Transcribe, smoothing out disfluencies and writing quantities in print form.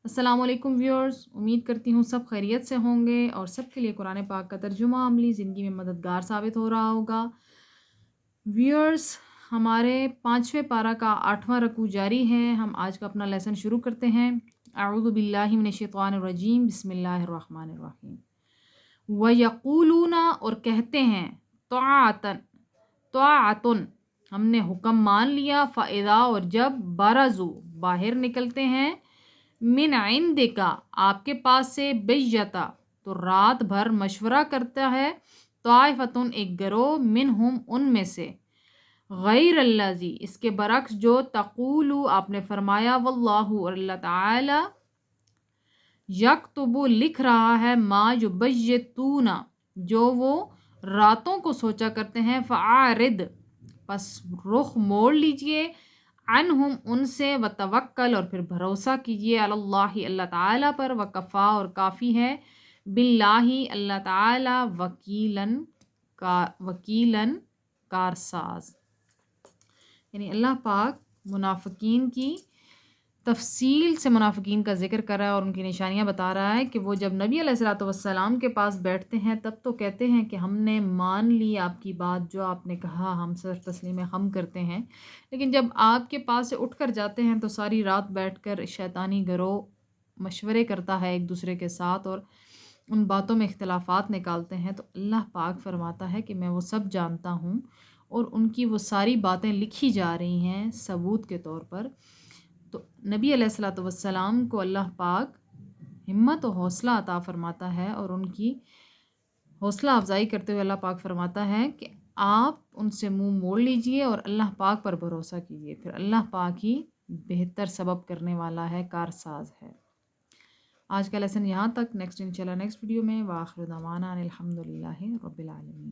السلام علیکم ویورز، امید کرتی ہوں سب خیریت سے ہوں گے اور سب کے لیے قرآن پاک کا ترجمہ عملی زندگی میں مددگار ثابت ہو رہا ہوگا۔ ویورز، ہمارے 5ویں پارہ کا 8واں رکوع جاری ہے۔ ہم آج کا اپنا لیسن شروع کرتے ہیں۔ اعوذ باللہ من الشیطان الرجیم، بسم اللہ الرحمن الرحیم۔ وَيَقُولُونَ، اور کہتے ہیں، طاعتن طاعتن، ہم نے حکم مان لیا، فَإِذَا، اور جب، بَرَزُوا، باہر نکلتے ہیں، من عندک، آپ کے پاس سے، بیتا، تو رات بھر مشورہ کرتا ہے، طائفتن، ایک گروہ، منہم، ان میں سے، غیر الذی، اس کے برعکس جو، تقولو، آپ نے فرمایا، واللہ، اور اللہ تعالی، یکتب، لکھ رہا ہے، ما یبیتون، جو وہ راتوں کو سوچا کرتے ہیں، فعارض، پس رخ موڑ لیجئے، عنہم، ان سے، وتوکل، اور پھر بھروسہ کیجئے، علی اللہ، اللہ تعالیٰ پر، وکفا، اور کافی ہے، باللہ، اللہ تعالیٰ، وکیلاً، کارساز۔ یعنی اللہ پاک منافقین کی تفصیل سے منافقین کا ذکر کر رہا ہے اور ان کی نشانیاں بتا رہا ہے کہ وہ جب نبی علیہ الصلوۃ والسلام کے پاس بیٹھتے ہیں تب تو کہتے ہیں کہ ہم نے مان لی آپ کی بات، جو آپ نے کہا ہم سر تسلیم ہم کرتے ہیں، لیکن جب آپ کے پاس سے اٹھ کر جاتے ہیں تو ساری رات بیٹھ کر شیطانی گروہ مشورے کرتا ہے ایک دوسرے کے ساتھ اور ان باتوں میں اختلافات نکالتے ہیں، تو اللہ پاک فرماتا ہے کہ میں وہ سب جانتا ہوں اور ان کی وہ ساری باتیں لکھی جا رہی ہیں ثبوت کے طور پر۔ تو نبی علیہ الصلوۃ والسلام کو اللہ پاک ہمت و حوصلہ عطا فرماتا ہے اور ان کی حوصلہ افزائی کرتے ہوئے اللہ پاک فرماتا ہے کہ آپ ان سے منہ موڑ لیجئے اور اللہ پاک پر بھروسہ کیجئے، پھر اللہ پاک ہی بہتر سبب کرنے والا ہے، کارساز ہے۔ آج کا لیسن یہاں تک، نیکسٹ انشاءاللہ نیکسٹ ویڈیو میں، وآخر دعوانا ان الحمد للہ رب العالمین۔